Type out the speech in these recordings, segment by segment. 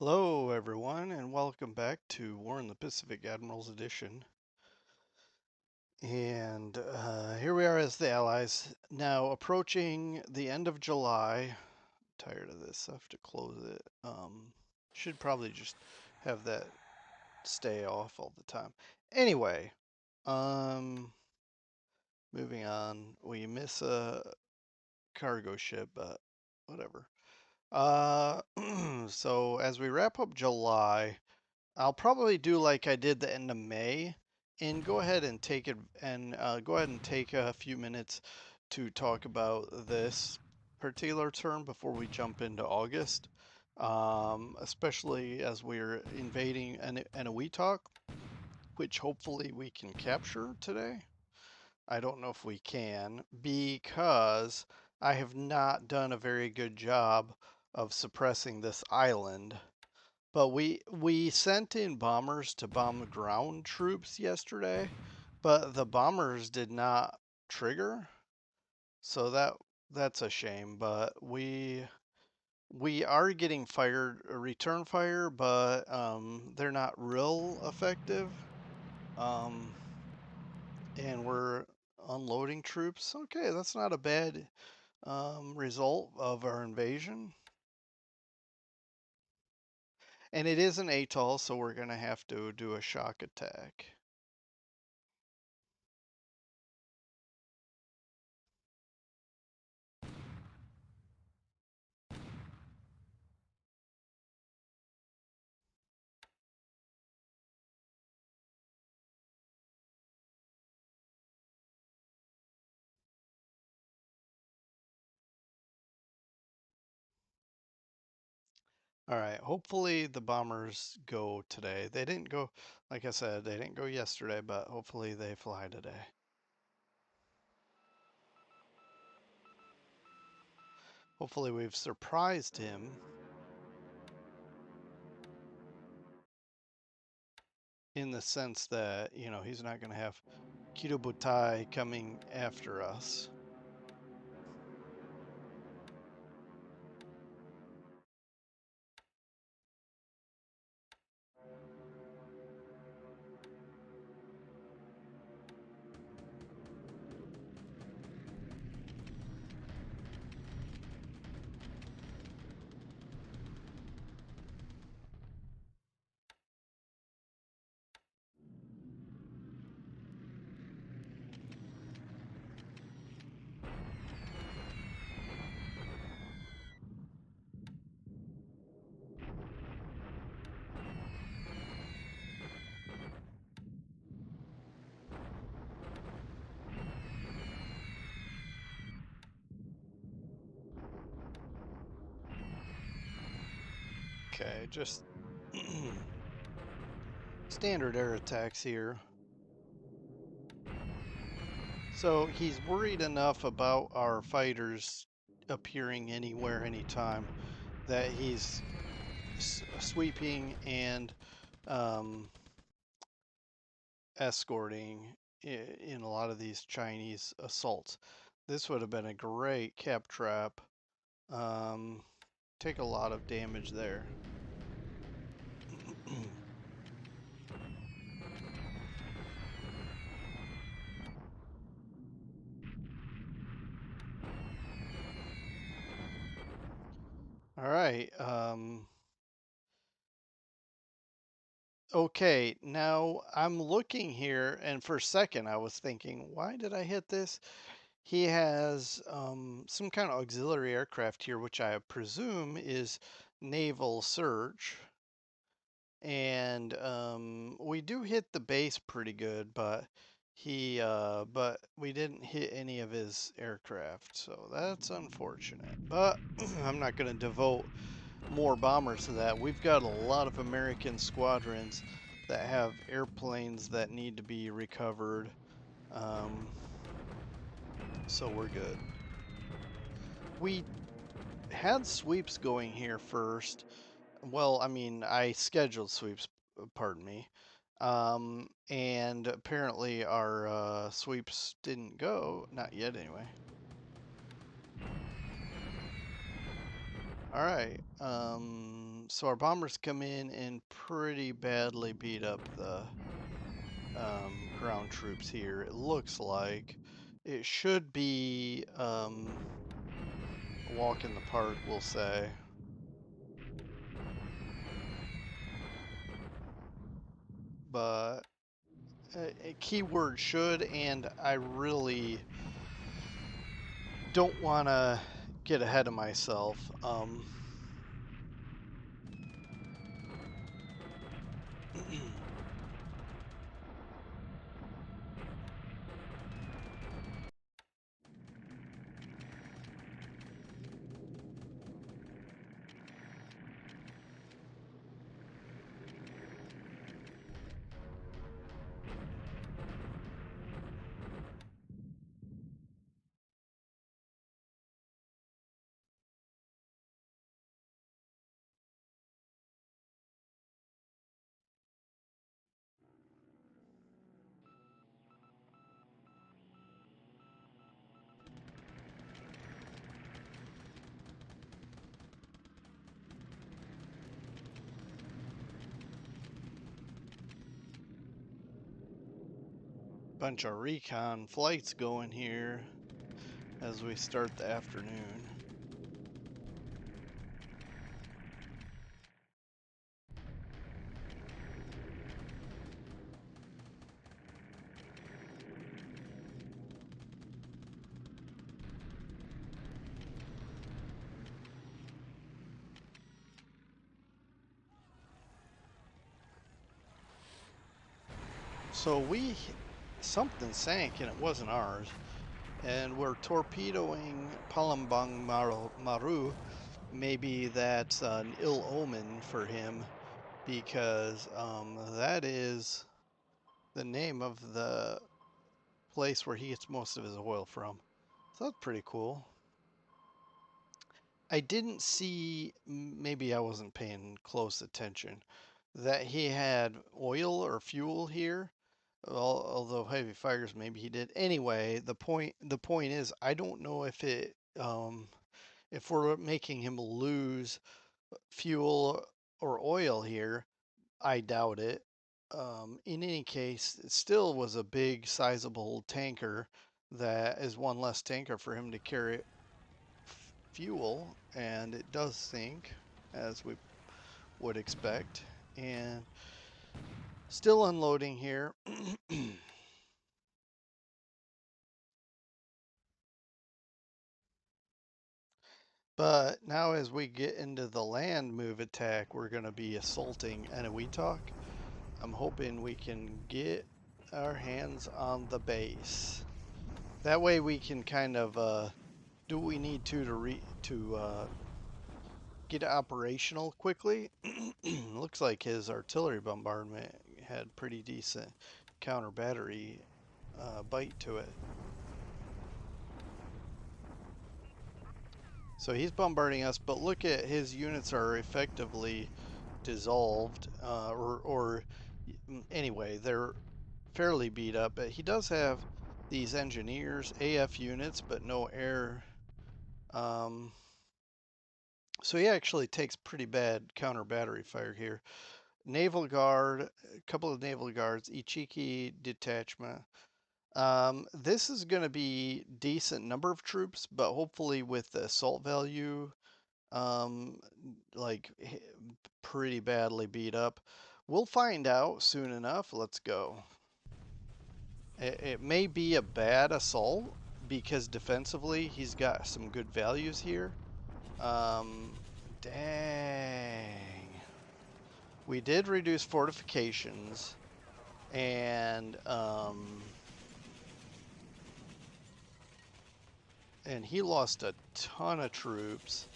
Hello, everyone, and welcome back to War in the Pacific Admirals Edition. And here we are as the Allies, now approaching the end of July. Tired of this, I have to close it. Should probably just have that stay off all the time. Anyway, um, moving on. We miss a cargo ship, but whatever. So as we wrap up July, I'll probably do like I did the end of May and go ahead and take it and go ahead and take a few minutes to talk about this particular term before we jump into August, especially as we're invading Eniwetok, which hopefully we can capture today. I don't know if we can because I have not done a very good job of suppressing this island. But we sent in bombers to bomb ground troops yesterday, but the bombers did not trigger. So that's a shame, but we are getting fired return fire, but they're not real effective. Um, and we're unloading troops. Okay, that's not a bad result of our invasion. And it is an atoll, so we're going to have to do a shock attack. All right, hopefully the bombers go today. They didn't go, like I said, they didn't go yesterday, but hopefully they fly today. Hopefully we've surprised him in the sense that, he's not going to have Kitabutai coming after us. Okay, just standard air attacks here. So he's worried enough about our fighters appearing anywhere, anytime, that he's sweeping and um, escorting in a lot of these Chinese assaults. This would have been a great cap trap. Um, take a lot of damage there. All right. Okay, now I'm looking here, and for a second I was thinking, why did I hit this? He has some kind of auxiliary aircraft here, which I presume is naval search. And we do hit the base pretty good, but but we didn't hit any of his aircraft, so that's unfortunate. But I'm not going to devote more bombers to that. We've got a lot of American squadrons that have airplanes that need to be recovered, um, so we're good. We had sweeps going here first. Well, I mean, I scheduled sweeps, pardon me. And apparently our sweeps didn't go, not yet anyway. All right, So our bombers come in and pretty badly beat up the ground troops here. It looks like it should be a walk in the park, we'll say. But a keyword should, and I really don't want to get ahead of myself. Bunch of recon flights going here as we start the afternoon. So something sank and it wasn't ours, and we're torpedoing Palembang Maru. Maybe that's an ill omen for him because that is the name of the place where he gets most of his oil from. So that's pretty cool. I didn't see, maybe I wasn't paying close attention, that he had oil or fuel here. Although heavy fires, maybe he did. Anyway, the point is, I don't know if we're making him lose fuel or oil here. I doubt it. In any case, it still was a big, sizable tanker that is one less tanker for him to carry fuel, and it does sink, as we would expect. And still unloading here. But now as we get into the land move attack, we're going to be assaulting Eniwetok. I'm hoping we can get our hands on the base. That way we can kind of do what we need to get operational quickly. Looks like his artillery bombardment had pretty decent counter battery bite to it. So he's bombarding us, but look at his units are effectively dissolved, or anyway, they're fairly beat up. But he does have these engineers, AF units, but no air. So he actually takes pretty bad counter battery fire here. Naval Guard, a couple of Naval Guards, Ichiki detachment. This is going to be decent number of troops, but hopefully with the assault value, um, like pretty badly beat up. We'll find out soon enough. Let's go. It may be a bad assault because defensively he's got some good values here. Um, dang. We did reduce fortifications and he lost a ton of troops.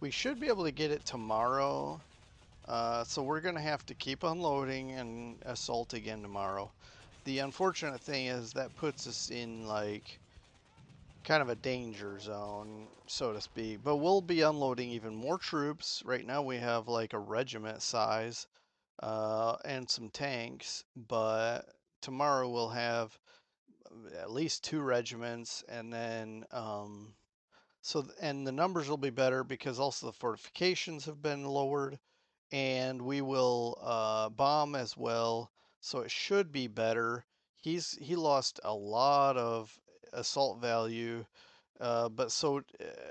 We should be able to get it tomorrow. So we're going to have to keep unloading and assault again tomorrow. The unfortunate thing is that puts us in like kind of a danger zone, so to speak. But we'll be unloading even more troops. Right now we have like a regiment size and some tanks. But tomorrow we'll have at least 2 regiments, and then and the numbers will be better because also the fortifications have been lowered, and we will bomb as well. So it should be better. He lost a lot of assault value, but so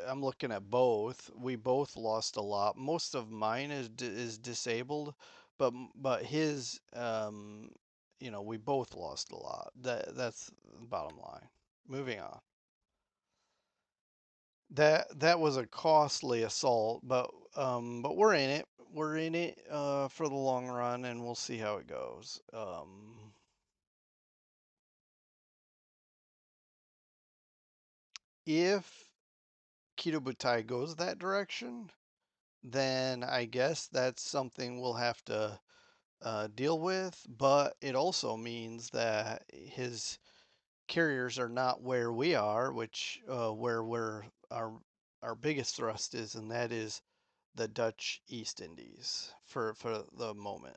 I'm looking at both. We both lost a lot. Most of mine is disabled, but his we both lost a lot. That's the bottom line. Moving on. That was a costly assault, but we're in it. We're in it for the long run, and we'll see how it goes. If Kitabutai goes that direction, then I guess that's something we'll have to deal with. But it also means that his carriers are not where we are, which where our biggest thrust is, and that is the Dutch East Indies for the moment.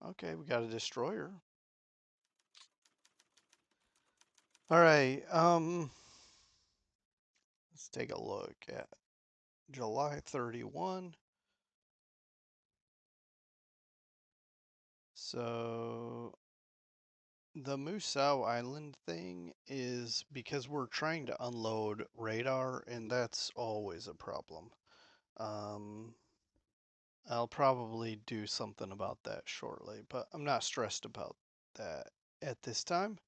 Okay, we got a destroyer. All right. Let's take a look at July 31. So the Musou Island thing is because we're trying to unload radar, and that's always a problem. Um, I'll probably do something about that shortly, but I'm not stressed about that at this time.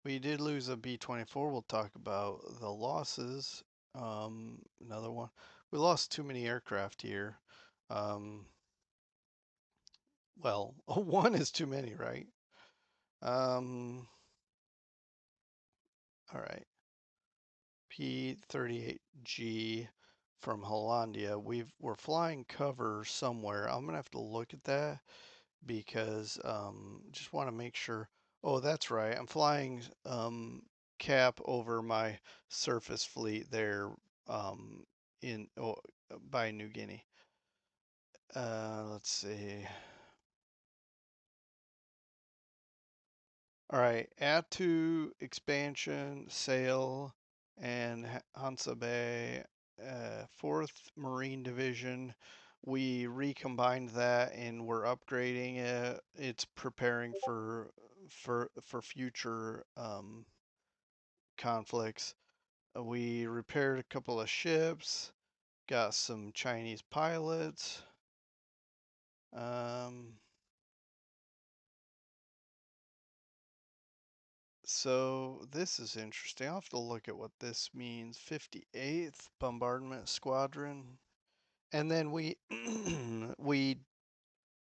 We did lose a B-24. We'll talk about the losses. Another one. We lost too many aircraft here. Um, well, one is too many, right? Um, all right. P-38G from Hollandia. We're flying cover somewhere. I'm gonna have to look at that because just want to make sure. Oh, that's right. I'm flying cap over my surface fleet there um, in by New Guinea. Let's see. All right, Attu expansion, Sail, and Hansa Bay, 4th Marine Division. We recombined that and we're upgrading it. It's preparing for future conflicts. We repaired a couple of ships, got some Chinese pilots. Um, So this is interesting. I'll have to look at what this means. 58th Bombardment Squadron. And then we we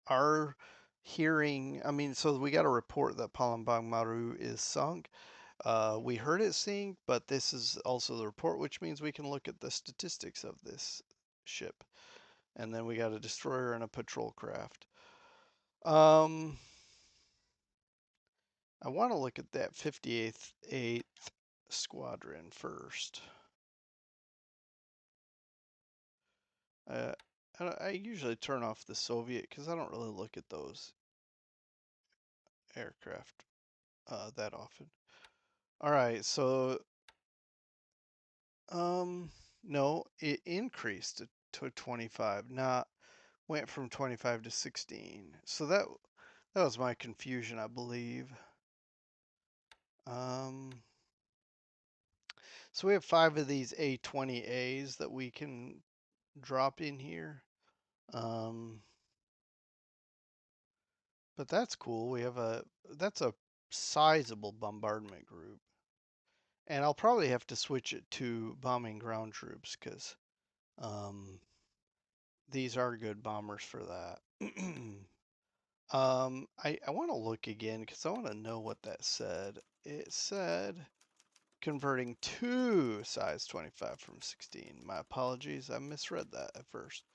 are hearing, I mean, so we got a report that Palembang Maru is sunk. We heard it sink, but this is also the report, which means we can look at the statistics of this ship. And then we got a destroyer and a patrol craft. Um, I want to look at that 58th Squadron first. Uh, I usually turn off the Soviet because I don't really look at those aircraft that often. All right, so um, no, it increased to 25, not went from 25 to 16. So that was my confusion, I believe. Um, so we have 5 of these A-20As that we can drop in here. Um, but that's cool. That's a sizable bombardment group. And I'll probably have to switch it to bombing ground troops because um, these are good bombers for that. I want to look again because I want to know what that said. It said converting to size 25 from 16. My apologies, I misread that at first.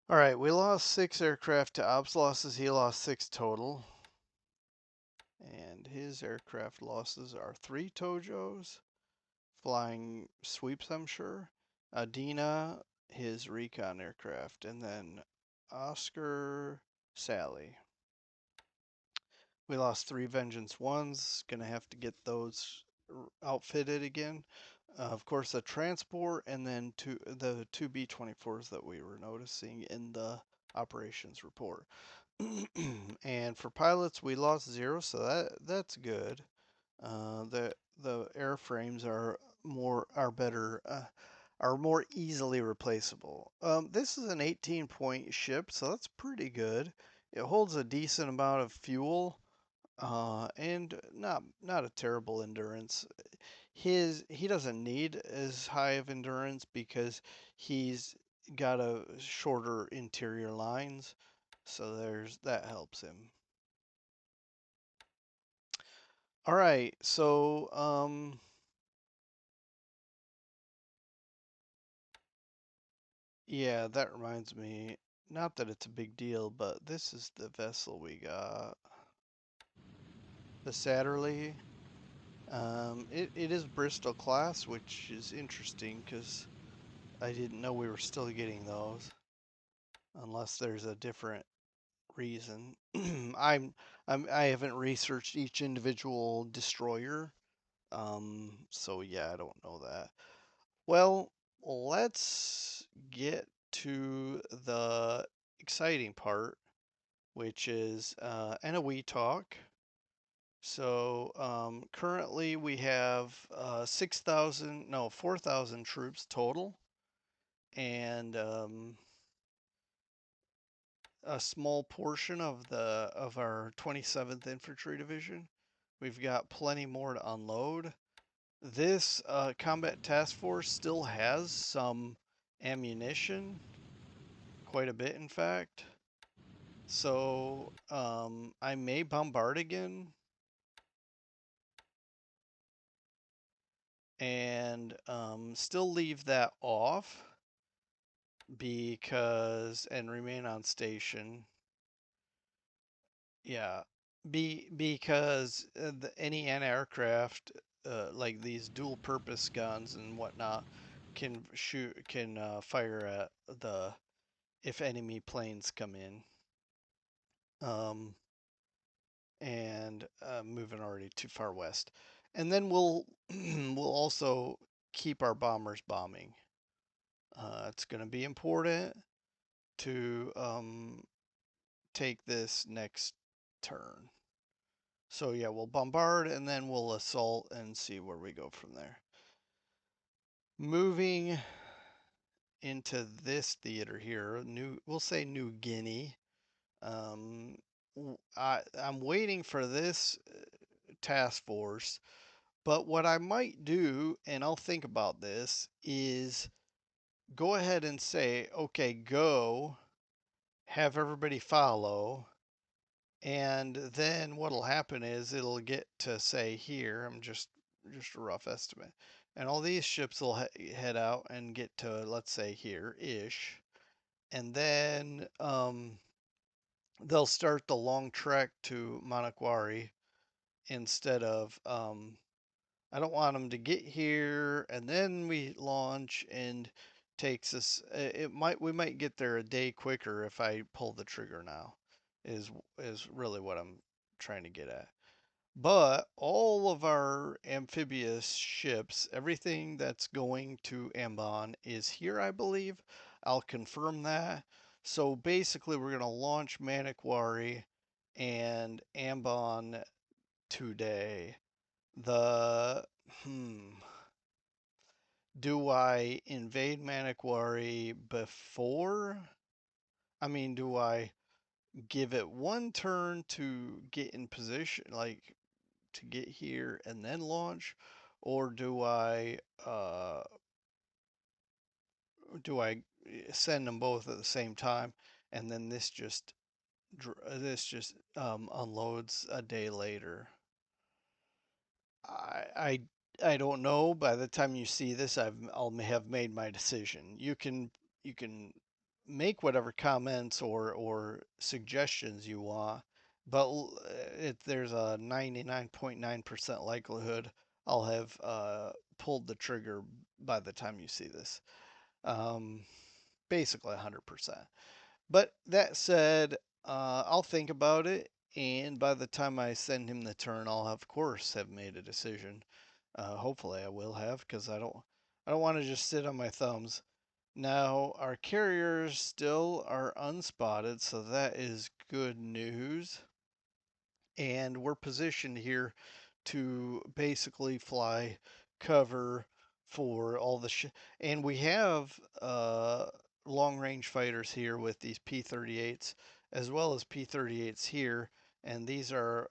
All right, we lost 6 aircraft to ops losses. He lost 6 total. And his aircraft losses are 3 Tojos, flying sweeps, I'm sure. Adina, his recon aircraft, and then Oscar Sally. We lost 3 Vengeance 1s, gonna have to get those outfitted again. Of course, the transport, and then the two B-24s that we were noticing in the operations report. And for pilots, we lost 0, so that's good. The airframes are better, are more easily replaceable. This is an 18-point ship, so that's pretty good. It holds a decent amount of fuel, and not a terrible endurance. He doesn't need as high of endurance because he's got a shorter interior lines, so that helps him. All right, so yeah, that reminds me. Not that it's a big deal, but this is the vessel we got, the Satterley. It is Bristol class, which is interesting because I didn't know we were still getting those, unless there's a different reason. I haven't researched each individual destroyer, so yeah, I don't know that. Well, let's get to the exciting part, which is Eniwetok. So currently we have 6,000, no, 4,000 troops total, and a small portion of our 27th Infantry Division. We've got plenty more to unload. This combat task force still has some ammunition, quite a bit, in fact. So I may bombard again and still leave that off and remain on station. Yeah, because any anti-aircraft, like these dual-purpose guns and whatnot, can fire at the if enemy planes come in. Um, and moving already too far west, and then we'll we'll also keep our bombers bombing. It's going to be important to take this next turn. So yeah, we'll bombard and then we'll assault and see where we go from there. Moving into this theater here, we'll say New Guinea. Um, I'm waiting for this task force, but what I might do, and I'll think about this, is go ahead and say, okay, go, have everybody follow, and then what'll happen is it'll get to say here, I'm just a rough estimate, and all these ships will head out and get to, let's say, here ish, and then they'll start the long trek to Manokwari instead of I don't want them to get here and then we launch and takes us. We might get there a day quicker if I pull the trigger now. Is is really what I'm trying to get at. But all of our amphibious ships, everything that's going to Ambon is here, I believe. I'll confirm that. So basically, we're going to launch Manokwari and Ambon today. The hmm, do I invade Manokwari before? I mean, do I give it one turn to get in position, like to get here and then launch, or do I send them both at the same time, and then this just unloads a day later? I, I I don't know. By the time you see this, I'll have made my decision. You can make whatever comments or suggestions you want, but there's a 99.9% likelihood I'll have pulled the trigger by the time you see this. Um, Basically 100%. But that said, I'll think about it, and by the time I send him the turn, I'll of course have made a decision. Hopefully, I will have because I don't want to just sit on my thumbs. Now, our carriers still are unspotted, so that is good news. And we're positioned here to basically fly cover for all the and we have long range fighters here with these P-38s as well as P-38s here, and these are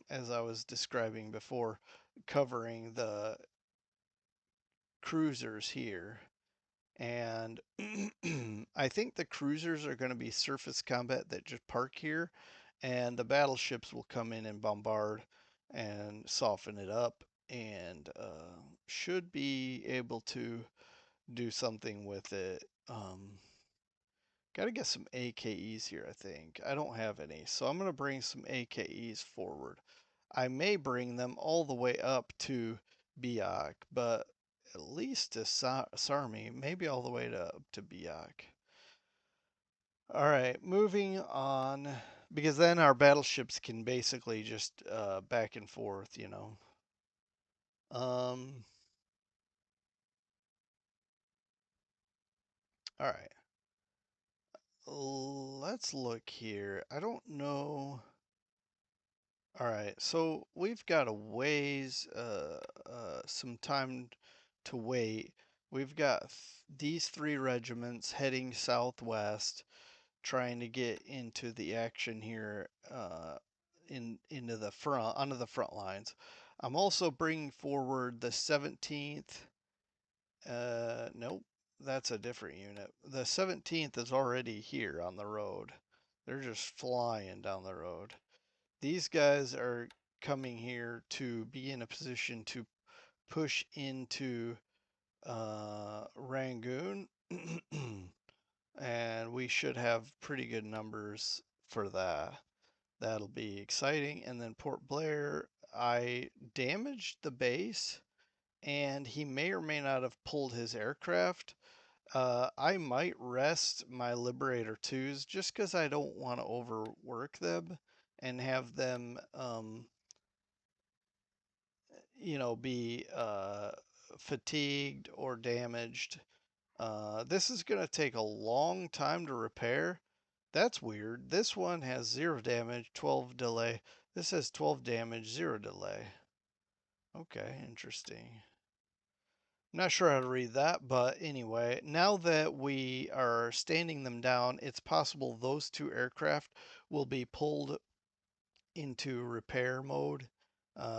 as I was describing before, covering the cruisers here. And I think the cruisers are going to be surface combat that just park here, and the battleships will come in and bombard and soften it up, and should be able to do something with it. Got to get some AKEs here, I think. I don't have any, so I'm going to bring some AKEs forward. I may bring them all the way up to Biak, but at least to Sarmi, maybe all the way to Biak. All right, moving on, because then our battleships can basically just back and forth, you know. All right, let's look here. I don't know. All right, so we've got a ways, some time to wait. We've got these three regiments heading southwest, trying to get into the action here, into the front, onto the front lines. I'm also bringing forward the 17th. Nope, that's a different unit. The 17th is already here on the road. They're just flying down the road. These guys are coming here to be in a position to push into Rangoon, and we should have pretty good numbers for that. That'll be exciting. And then Port Blair, I damaged the base, and he may or may not have pulled his aircraft. I might rest my Liberator 2s just because I don't want to overwork them and have them be fatigued or damaged. This is going to take a long time to repair. That's weird. This one has 0 damage, 12 delay. This has 12 damage, 0 delay. Okay, interesting. Not sure how to read that, but anyway, now that we are standing them down, it's possible those two aircraft will be pulled into repair mode,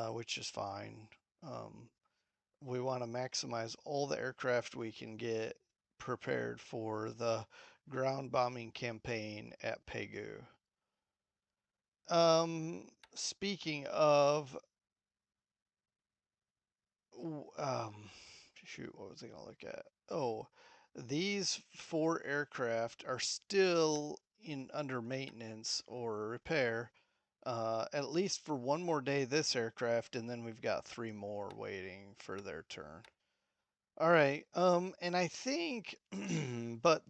which is fine. Um, we want to maximize all the aircraft we can get prepared for the ground bombing campaign at Pegu. Speaking of, um, shoot, what was I gonna look at? Oh, these four aircraft are still in under maintenance or repair. At least for one more day, this aircraft, and then we've got three more waiting for their turn. All right. And I think, but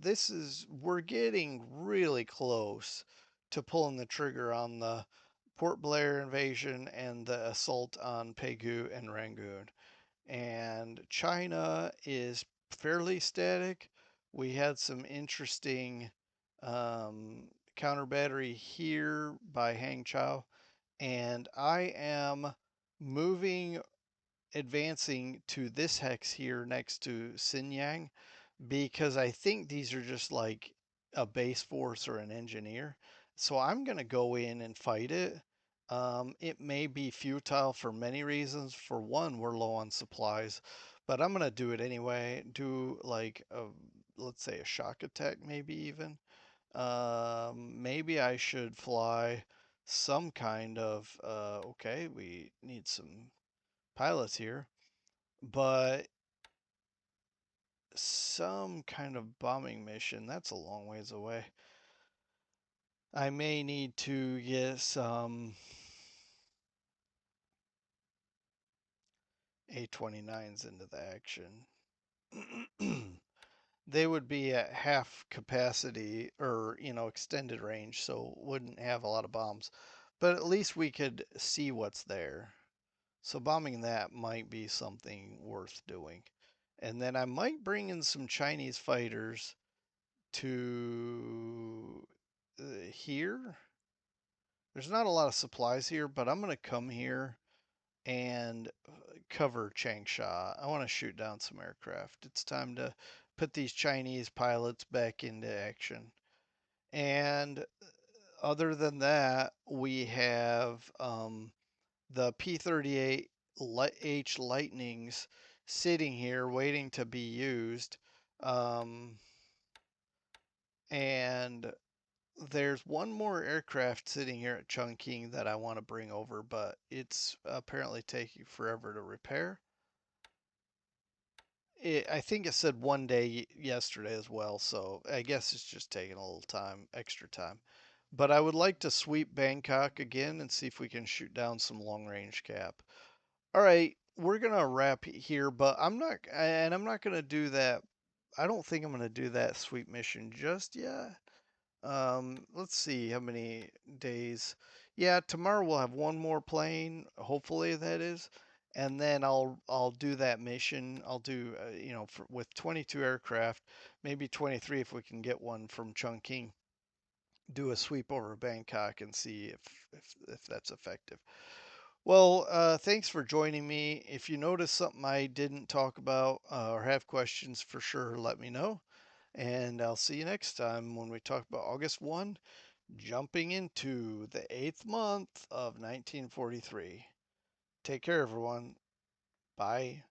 we're getting really close to pulling the trigger on the Port Blair invasion and the assault on Pegu and Rangoon. And China is fairly static. We had some interesting counter battery here by Hangzhou, and I am moving advancing to this hex here next to Xinyang because I think these are just like a base force or an engineer. So I'm going to go in and fight it. It may be futile for many reasons. For one, we're low on supplies, but I'm going to do it anyway. Do like let's say a shock attack, maybe even. Maybe I should fly some kind of, okay, we need some pilots here, but some kind of bombing mission, that's a long ways away. I may need to get some A-29s into the action. They would be at half capacity or, extended range, so wouldn't have a lot of bombs. But at least we could see what's there. So bombing that might be something worth doing. And then I might bring in some Chinese fighters to here. There's not a lot of supplies here, but I'm going to come here and cover Changsha. I want to shoot down some aircraft. It's time to put these Chinese pilots back into action. And other than that, we have the P-38H Lightnings sitting here waiting to be used. Um, and there's one more aircraft sitting here at Chungking that I want to bring over, but it's apparently taking forever to repair. I think it said 1 day yesterday as well, so I guess it's just taking a little time, extra time. But I would like to sweep Bangkok again and see if we can shoot down some long range cap. All right, we're gonna wrap here, but I'm not gonna do that. I don't think I'm gonna do that sweep mission just yet. Let's see how many days. Yeah, tomorrow we'll have one more plane, hopefully that is, and then I'll do that mission. I'll do with 22 aircraft, maybe 23 if we can get one from Chungking. Do a sweep over Bangkok and see if that's effective. Well, thanks for joining me. If you notice something I didn't talk about or have questions, for sure let me know. And I'll see you next time when we talk about August 1, jumping into the 8th month of 1943. Take care, everyone. Bye.